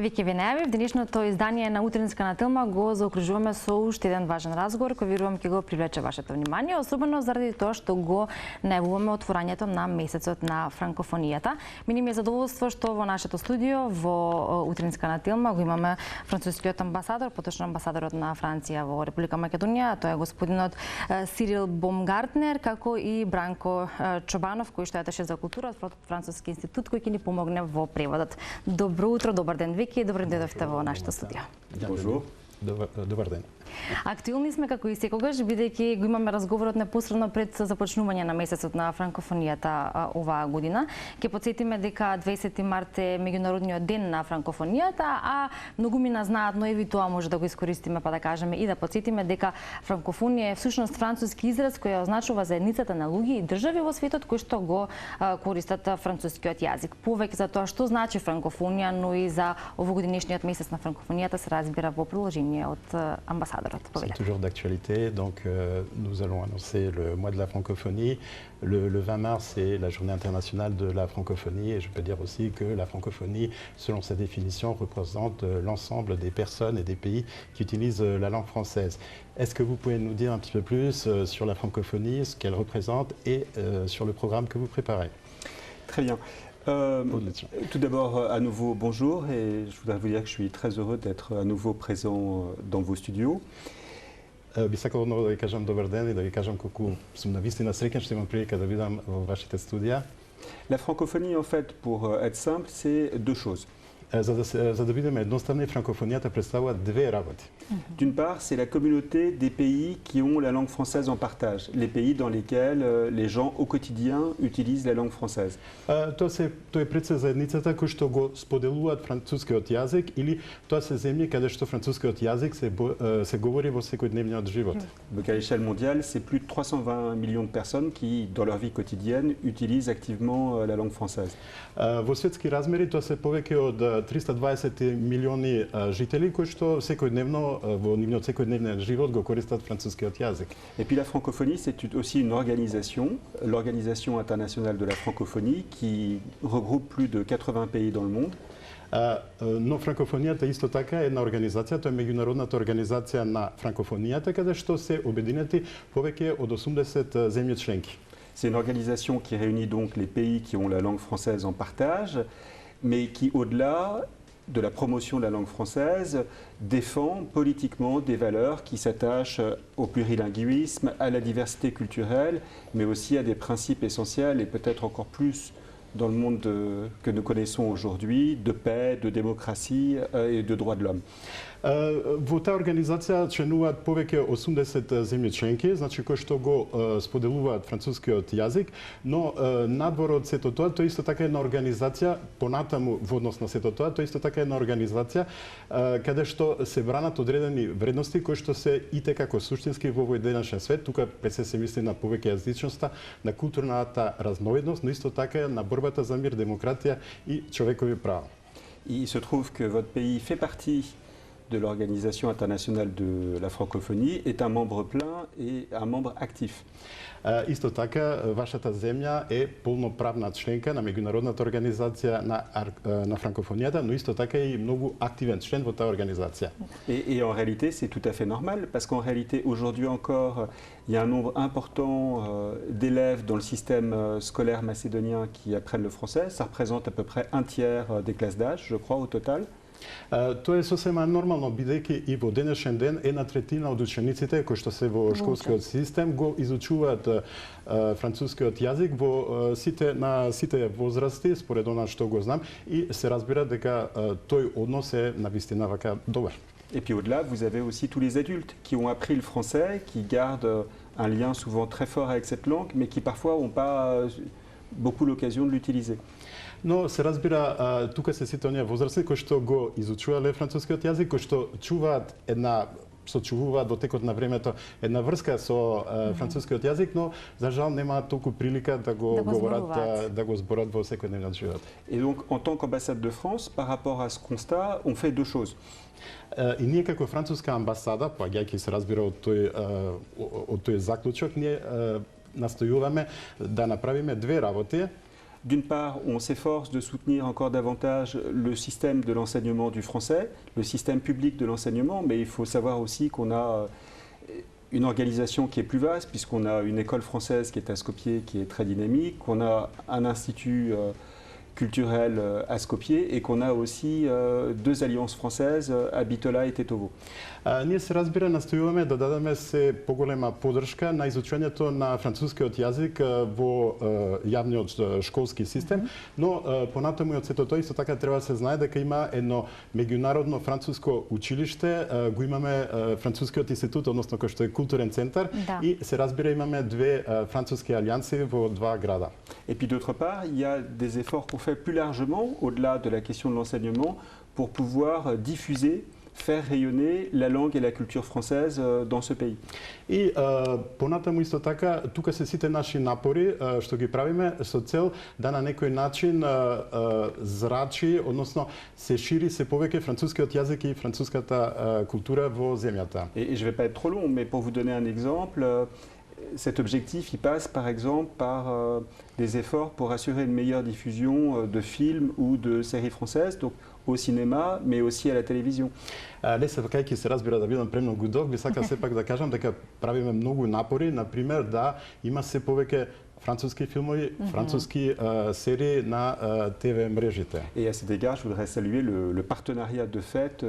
Веќе ви најавив, денешното издание на Утринска на Тилма го заокружуваме со уште еден важен разговор кој верувам ќе го привлече вашето внимание, особено заради тоа што го најавуваме отворањето на месецот на франкофонијата. Мини ми е задоволство што во нашето студио во Утринска на Тилма го имаме францускиот амбасадор, поточно амбасадорот на Франција во Република Македонија, тоа е господинот Сирил Бомгартнер, како и Бранко Чобанов, кој што е аташе за култура од Француски институт, кој ќе ни помогне во преводот. Добро утро, добар ден. Вики, добро дојдовте во нашето студио. Добар ден. Актуелни сме како и секогаш, бидејќи го имаме разговорот непосредно пред започнување на месецот на франкофонијата оваа година. Ќе потсетиме дека 20 март е меѓународниот ден на франкофонијата, а многумина знаат, но и тоа може да го искористиме па да кажеме и да потсетиме дека франкофонија е всушност француски израз кој означува заедницата на луѓе и држави во светот кои што го користат францускиот јазик. Повеќе за тоа што значи франкофонија, но и за овогодишниот месец на франкофонијата се разбира во приложение од амбасадорот. C'est toujours d'actualité, donc nous allons annoncer le mois de la francophonie. Le 20 mars, c'est la journée internationale de la francophonie et je peux dire aussi que la francophonie, selon sa définition, représente l'ensemble des personnes et des pays qui utilisent la langue française. Est-ce que vous pouvez nous dire un petit peu plus sur la francophonie, ce qu'elle représente et sur le programme que vous préparez? Très bien. Tout d'abord, à nouveau, bonjour, et je voudrais vous dire que je suis très heureux d'être à nouveau présent dans vos studios. Би сакал отново да ви кажам добар ден и да ви кажам колку сум навистина среќен што имам прилика да видам во вашите студија. La francophonie, en fait, pour être simple, c'est deux choses. За да бидеме едноставни, франкофонијата представува две работи. D'une part, c'est la communauté des pays qui ont la langue française en partage, les pays dans lesquels les gens au quotidien utilisent la langue française. Тоа е пред се заедницата кои што го споделуваат францускиот јазик или тоа се земји каде што францускиот јазик се говори во секојдневниот живот. Donc à l'échelle mondiale, c'est plus de 320 millions de personnes qui, dans leur vie quotidienne, utilisent activement la langue française. Во светски размери тоа се повеќе од 320 милиони жители кои што секојдневно во нивниот секојдневен живот го користат францускиот јазик. Et puis la francophonie, c'est aussi une organisation, l'Organisation internationale de la francophonie, qui regroupe plus de 80 pays dans le monde. Но франкофонијата исто така е една организација, тоа е меѓународната организација на франкофонијата, каде што се обединети повеќе од 80 земји членки. C'est une organisation qui réunit donc les pays qui ont la langue française en partage, mais qui, au-delà de la promotion de la langue française, défend politiquement des valeurs qui s'attachent au plurilinguisme, à la diversité culturelle, mais aussi à des principes essentiels et peut-être encore plus dans le monde que nous connaissons aujourd'hui, de paix, de démocratie et de droits de l'homme. Во таа организација членуваат повеќе 80 земји членки, значи кои што го споделуваат францускиот јазик, но надвор од сето тоа, тоа исто така е една организација, понатаму во однос на сето тоа, тоа исто така е една организација каде што се бранат одредени вредности кои што се и како суштински во овој денешен свет. Тука се мисли на повеќе јазичноста, на културната разновидност, но исто така на борбата за мир, демократија и човекови права. Il se trouve que votre pays fait partie de l'Organisation internationale de la francophonie, est un membre plein et un membre actif. Исто така, вашата земја е полноправна членка на меѓународната организација на франкофонијата, но исто така и многу активен член во таа организација. Et en réalité, c'est tout à fait normal, parce qu'en réalité, aujourd'hui encore, il y a un nombre important d'élèves dans le système scolaire macédonien qui apprennent le français. Ça représente à peu près un tiers des classes d'âge, je crois, au total. Тоа е сосема нормално, бидејќи и во денешен ден една третина од учениците кои што се во школскиот систем го изучуваат францускиот јазик во сите возрасти, според она што го знам, и се разбира дека тој однос е навистина вака добар. Et puis au-delà, vous avez aussi tous les adultes qui ont appris le français, qui gardent un lien souvent très fort avec cette langue, mais qui parfois n'ont pas beaucoup l'occasion de l'utiliser. Но се разбира, тука се сите оние возрасти кои што го изучувале францускиот јазик, кои што чуваат сочувуваат до текот на времето една врска со францускиот јазик, но за жал немаат толку прилика да го говорат, да го зборат во секојдневниот живот. Et donc, en tant qu'ambassade de France, par rapport à ce constat, on fait deux choses. И ние како француска амбасада, поаѓајќи се разбира од тој заклучок, ние настојуваме да направиме две работи. d'une part, on s'efforce de soutenir encore davantage le système de l'enseignement du français, le système public de l'enseignement, mais il faut savoir aussi qu'on a une organisation qui est plus vaste, puisqu'on a une école française qui est à Skopje, qui est très dynamique, qu'on a un institut culturel à Skopje et qu'on a aussi deux alliances françaises à Bitola et Tetovo. Ние се разбира настојуваме да дадеме се поголема поддршка на изучувањето на францускиот јазик во јавниот школски систем, но понатаму и од сето тоа исто така треба да се знае дека има едно меѓународно француско училиште, го имаме францускиот институт, односно кој што е културен центар, и се разбира имаме две француски алијанси во два града. Et puis d'autre part, il y a des efforts qu'on fait plus largement, au-delà de la question de l'enseignement, pour pouvoir diffuser, faire rayonner la langue et la culture française dans ce pays. И понатаму исто така, тука се сите наши напори што ги правиме со цел да на некој начин зрачи, односно се шири се повеќе францускиот јазик и француската култура во земјата. Et je ne vais pas être trop long, mais pour vous donner un exemple, cet objectif, il passe par exemple par des efforts pour assurer une meilleure diffusion de films ou de séries françaises, donc au cinéma, mais aussi à la télévision. Не се кајќи се разбира да бидам премногу дог, би сака сепак да кажам дека правиме многу напори, например да има се повеќе француски филмови, француски серии на ТВ мрежите. Et à cet égard, je voudrais saluer le partenariat de fait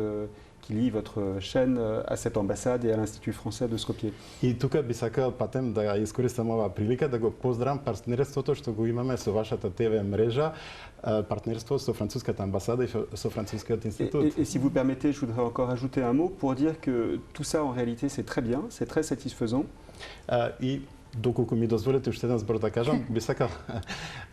qui lie votre chaîne à cette ambassade et à l'Institut français de Skopje. И тука би сакал патем да искористам оваа прилика да го поздравам партнерството што го имаме со вашата ТВ мрежа, партнерство со француската амбасада и со францускиот институт. Et si vous permettez, je voudrais encore ajouter un mot pour dire que tout ça en réalité c'est très bien, c'est très satisfaisant. И доколку ми дозволите уште еден збор да кажам, би сакал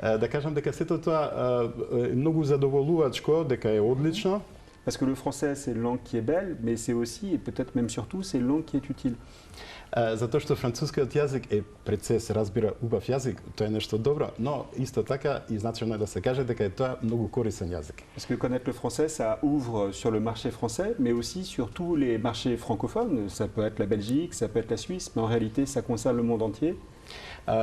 да кажам дека сето тоа е многу задоволувачко, дека е одлично. Parce que le français, c'est une langue qui est belle, mais c'est aussi, et peut-être même surtout, c'est une langue qui est utile. Затоа што францускиот јазик е пред се разбира убав јазик, тоа е нешто добро, но исто така и значено е да се каже дека е тоа многу корисен јазик. Parce que connaître le français, ça ouvre sur le marché français, mais aussi sur tous les marchés francophones. Ça peut être la Belgique, ça peut être la Suisse, mais en réalité, ça concerne le monde entier.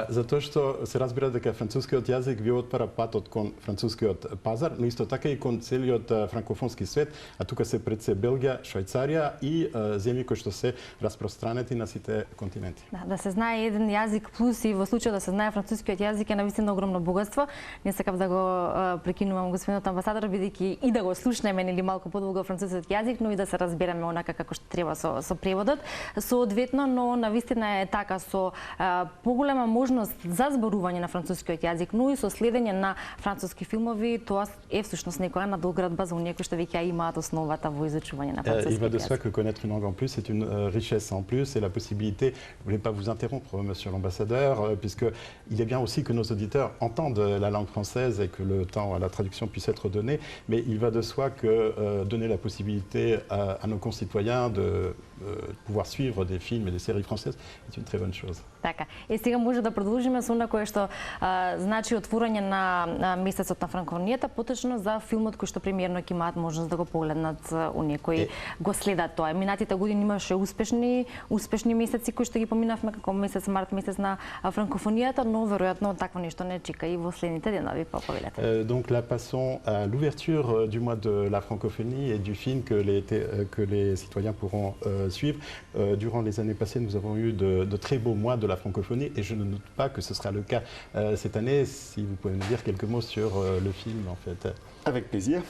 Затоа што се разбира дека францускиот јазик ви отвара патот кон францускиот пазар, но исто така и кон целиот франкофонски свет, а тука се пред се Белгија, Швајцарија и земји кои што се распространети на сите континенти. Да се знае еден јазик плюс и во случај да се знае францускиот јазик е навистина огромно богатство. Не сакав да го прекинувам господинот амбасадор, бидејќи и да го слушнеме или малку подолго францускиот јазик, но и да се разбереме онака како што треба со преводот. Соодветно, но навистина е така со поголема можност за зборување на францускиот јазик, но и со следење на француски филмови, тоа е всушност некоја надоградба за оние кои што веќе имаат основата во изучување на францускиот Il va de soi јазик. que connaître une langue en plus, c'est une richesse en plus et la possibilité, je ne voulais pas vous interrompre, monsieur l'ambassadeur, puisqu'il est bien aussi que nos auditeurs entendent la langue française et que le temps à la traduction puisse être donné, mais il va de soi que donner la possibilité à nos concitoyens de pouvoir suivre des films et des séries françaises est une très bonne chose. Така. И сега може да продолжиме со она кое што значи отворање на месецот на франкофонијата, поточно за филмот кој што премиерно ќе имаат можност да го погледнат оние кои го следат тоа. Минатите години имаше успешни месеци кои што ги поминавме како месец март, месец на франкофонијата, но веројатно такво нешто не чека и во следните денови, повелете. Donc là passons à l'ouverture du mois de la francophonie et du film que les citoyens pourront suivre. Durant les années passées, nous avons eu de très beaux mois de la francophonie et je ne doute pas que ce sera le cas cette année. Si vous pouvez nous dire quelques mots sur le film en fait. Avec plaisir.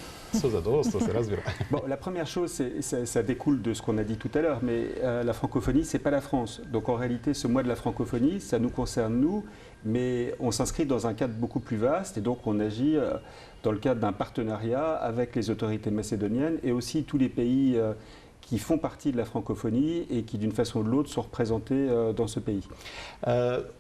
Bon, la première chose, ça découle de ce qu'on a dit tout à l'heure, mais la francophonie, c'est pas la France. Donc en réalité, ce mois de la francophonie, ça nous concerne nous, mais on s'inscrit dans un cadre beaucoup plus vaste et donc on agit dans le cadre d'un partenariat avec les autorités macédoniennes et aussi tous les pays qui font partie de la francophonie et qui d'une façon ou de l'autre sont représentés dans ce pays.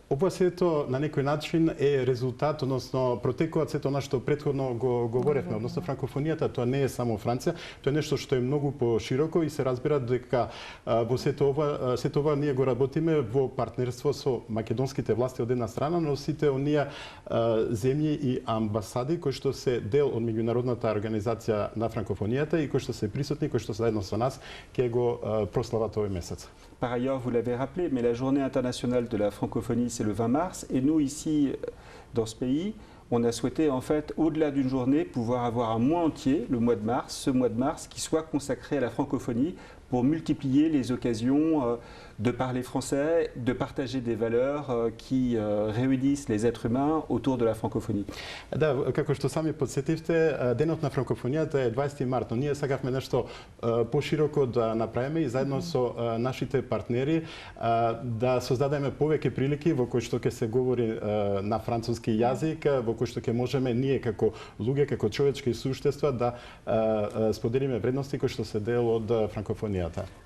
Ова сето на некој начин е резултат, односно протекот сето она што претходно го говоревме, односно франкофонијата, тоа не е само Франција, тоа е нешто што е многу пошироко и се разбира дека во сето ова ние го работиме во партнерство со македонските власти од една страна, но сите оние земји и амбасади кои што се дел од меѓународната организација на франкофонијата и кои што се присутни, кои што заедно со нас ќе го прослават овој месец. Par ailleurs, vous l'avez rappelé, mais la journée internationale de la francophonie, c'est le 20 mars. Et nous, ici, dans ce pays, on a souhaité en fait, au-delà d'une journée, pouvoir avoir un mois entier, le mois de mars, ce mois de mars, qui soit consacré à la francophonie pour multiplier les occasions de parler français, de partager des valeurs qui réunissent les êtres humains autour de la francophonie. Да, како што сами подсетивте, денот на франкофонијата е 20 март, но ние сакавме нешто пошироко да направиме и заедно со нашите партнери да создадеме повеќе прилики во кои што ќе се говори на француски јазик, во кои што ќе можеме ние како луѓе, како човечки суштества да споделиме вредности кои што се дел од франкофонијата.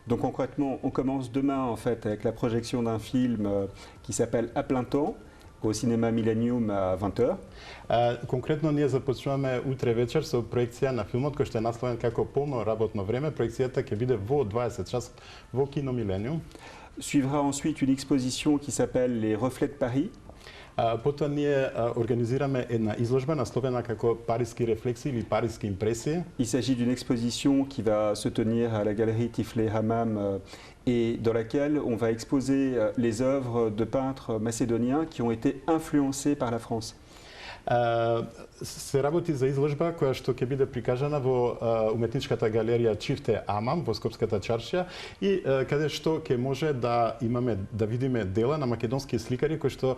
Donc concrètement, on commence demain en fait avec la projection d'un film qui s'appelle À plein temps au cinéma Millennium à 20h. Конкретно ние започнуваме утре вечер со проекција на филмот кој што е насловен како Полно работно време. Проекцијата ќе биде во 20 час во кино Millennium. Suivra ensuite une exposition qui s'appelle Les Reflets de Paris. Потоа ние организираме една изложба насловена како Париски рефлексии или Париски импресии. Il s'agit d'une exposition qui va se tenir à la galerie Tiflé Hammam et dans laquelle on va exposer les œuvres de peintres macédoniens qui ont été influencés par la France. Се работи за изложба која што ќе биде прикажана во уметничката галерија Чифте Амам во Скопската чаршија и каде што ќе може да имаме да видиме дела на македонски сликари кои што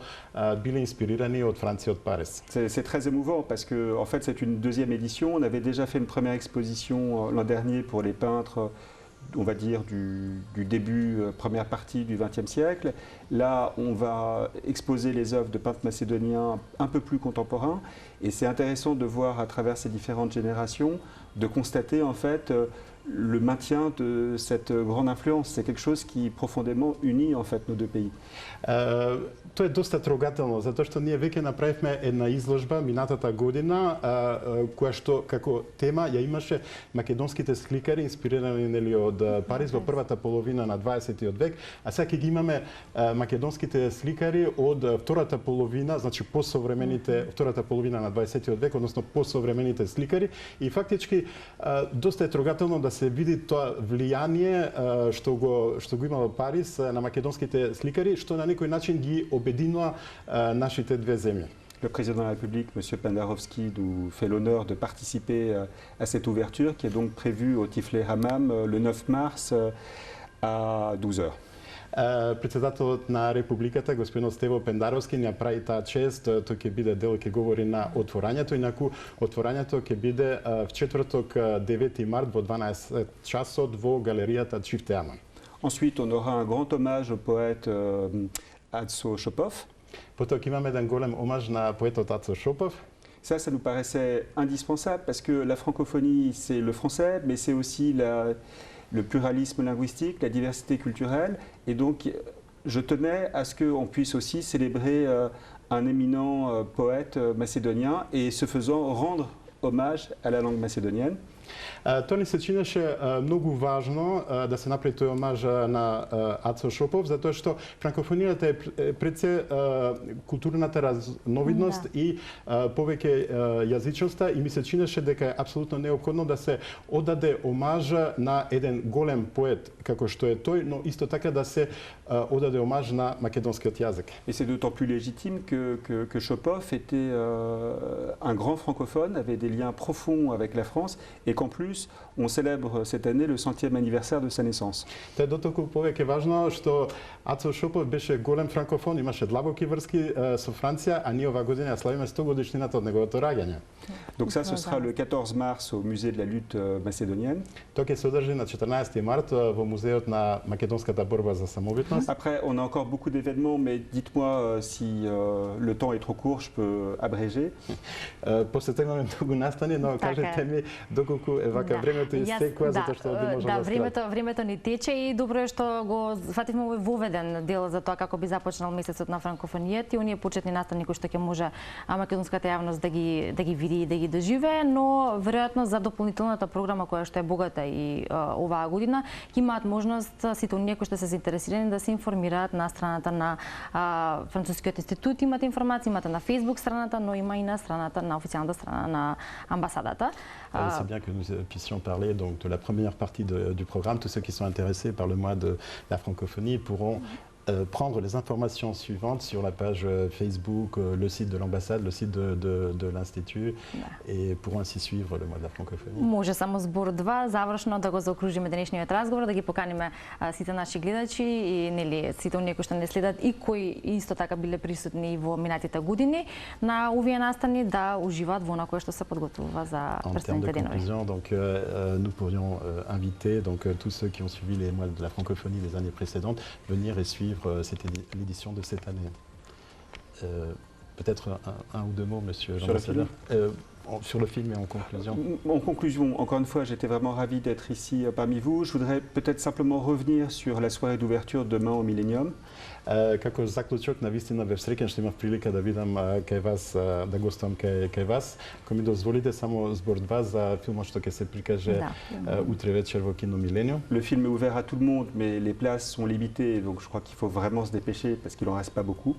биле инспирирани од Франција, од Париз. C'est très émouvant parce que en fait c'est une deuxième édition. On avait déjà fait une première exposition l'an dernier pour les peintres, on va dire, du début, première partie du XXe siècle. Là, on va exposer les œuvres de peintres macédoniens un peu plus contemporains. Et c'est intéressant de voir à travers ces différentes générations, de constater en fait le maintien de cette grande influence. C'est quelque chose qui profondément unit en fait nos deux pays. Тоа е доста трогателно, затоа што ние веќе направивме една изложба минатата година, која што како тема ја имаше македонските сликари инспирирани нели од Париз во првата половина на 20-тиот век, а сега ќе ги имаме македонските сликари од втората половина, значи посовремените втората половина на 20-тиот век, односно посовремените сликари и фактички доста е трогателно да се види тоа влијание што го имало Париз на македонските сликари, што на некој начин ги обединува нашите две земји. Le président de la République, M. Pendarovski, nous fait l'honneur de participer à cette ouverture qui est donc prévue au Tiflé Hammam le 9 mars à 12h. Председателот на Републиката, господин Стево Пендаровски, ни прави таа чест, тој ќе биде дел, ќе говори на отворањето, инаку отворањето ќе биде в четврток 9 март во 12 часот во галеријата Чифте Амам. Ensuite, on aura un grand hommage au poète Aco Chopov. Потоа ќе имаме еден голем омаж на поетот Ацо Шопов. Ça nous paraissait indispensable parce que la francophonie, c'est le français, mais c'est aussi le pluralisme linguistique, la diversité culturelle. Et donc, je tenais à ce qu'on puisse aussi célébrer un éminent poète macédonien et ce faisant rendre hommage à la langue macédonienne. Тоа ни се чинеше многу важно да се направи тој омаж на Ацо Шопов, затоа што франкофонијата е пред се културната разновидност и повеќе јазичноста и ми се чинеше дека е апсолутно неопходно да се одаде омаж на еден голем поет како што е тој, но исто така да се одаде омаж на македонскиот јазик. Et c'est d'autant plus légitime que Chopov était un grand francophone, avait des liens profonds avec la France et qu'en plus on célèbre cette année le 100e anniversaire de sa naissance. Тоа е дотолку повеќе важно што Ацо Шопов беше голем франкофон, имаше длабоки врски со Франција, а ние оваа година славиме 100 годишнината од неговото раѓање. Donc ça, ce sera le 14 mars au musée de la lutte macédonienne. Тоа ќе се одржи на 14 март во музеот на македонската борба за самобитност. Après, on a encore beaucoup d'événements, mais dites-moi si le temps est trop court, je peux abréger. После тоа имаме многу настани, но кажете ми доколку е вака времето истекува, затоа што би можело да времето ни тече и добро е што го свативме овој воведен дел за тоа како би започнал месецот на франкофонијата и оние почетни настани кои што ќе може македонската јавност да ги види и да ги доживее, но веројатно за дополнителната програма која што е богата и оваа година ќе имаат можност сите оние кои што се заинтересирани да се информираат на страната на Францускиот институт, имате информации, имате на Facebook страната, но има и на страната на официјалната страна на амбасадата. C'est bien que nous puissions parler donc de la première partie du programme. Tous ceux qui sont intéressés par le mois de la francophonie pourront prendre les informations suivantes sur la page Facebook, le site de l'ambassade, le site de l'Institut et pourront ainsi suivre le mois de la francophonie. Може само збор 2 завршно да го заокружиме денешниот разговор, да ги поканиме сите наши гледачи и нели сите оние кои што не следат и кои исто така биле присутни во минатите години на овие настани да уживаат во она кое што се подготвува за престојните денови. Donc, nous pourrions inviter donc, tous ceux qui ont suivi les mois de la francophonie les années précédentes, venir et suivre l'édition de cette année. Peut-être un ou deux mots, monsieur l'ambassadeur. Sur le film et en conclusion. En conclusion, encore une fois, j'étais vraiment ravi d'être ici parmi vous. Je voudrais peut-être simplement revenir sur la soirée d'ouverture demain au Millennium. Како заклучок, навистина бев среќен што имав прилика да видам кај вас, да гостувам кај вас. Ако ми дозволите само збор 2 за филмот што ќе се прикаже утре вечер во кино Millennium. Le film est ouvert à tout le monde, mais les places sont limitées, donc je crois qu'il faut vraiment se dépêcher parce qu'il en reste pas beaucoup.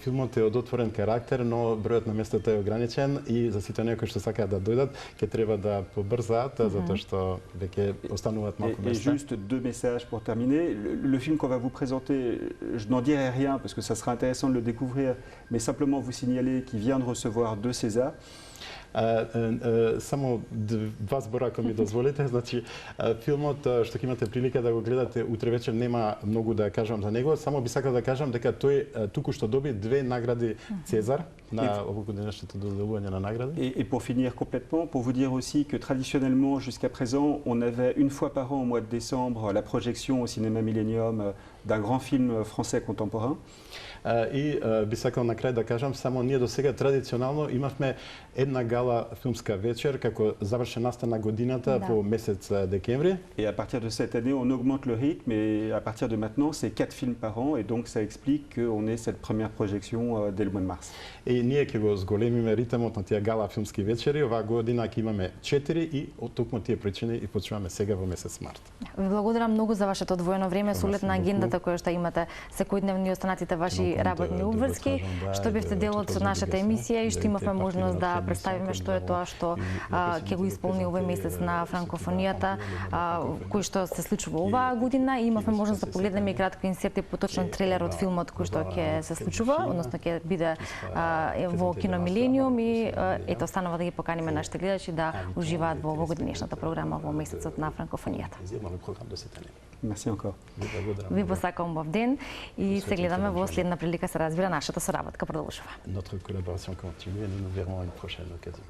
Филмот е од отворен карактер, но бројот на местата е ограничен и за сите оние кои што сакаат да дојдат, ќе треба да побрзаат затоа што веќе остануваат малку места. Et juste deux messages pour terminer. Le film qu'on va vous présenter, je n'en dirai rien parce que ça sera intéressant de le découvrir, mais simplement vous signaler qu'il vient de recevoir 2 Césars. Само два збора, ако ми дозволите. Значи, филмот што ќе имате прилика да го гледате утре вечер, нема многу да кажам за него. Само би сакал да кажам дека тој туку што доби 2 награди Цезар на овогодишното доделување на награди. Et pour finir complètement, pour vous dire aussi que traditionnellement, jusqu'à présent, on avait une fois par an au mois de décembre la projection au cinéma Millennium d'un grand film français contemporain. И би сакал на крај да кажам, само ние до сега традиционално имавме една гала филмска вечер како завршен настан на годината во месец декември. Et à partir de cette année, on augmente le rythme et à partir de maintenant, c'est 4 films par an et donc ça explique qu'on ait cette première projection dès le mois de mars. И ние ќе го зголемиме ритмот на тие гала филмски вечери. Оваа година ќе имаме 4 и од токму тие причини и почнуваме сега во месец март. Ви благодарам многу за вашето одвоено време со оглед на агендата која што имате секојдневно и останатите ваши работни обврски, што бевте дел од нашата емисија и што имавме можност да представиме што е тоа што ќе го исполни овој месец на франкофонијата, кој што се случува оваа година и имавме можност да погледнеме и кратко инсерт и поточен трейлер од филмот кој што ќе се случува, односно ќе биде во кино Millennium и ето останува да ги поканиме нашите гледачи да уживаат во овогодишната програма во месецот на франкофонијата. Merci encore. Ви посакам убав ден и се гледаме во следна прилика, се разбира, нашата соработка продолжува. Notre collaboration continue et nous nous verrons à une prochaine occasion.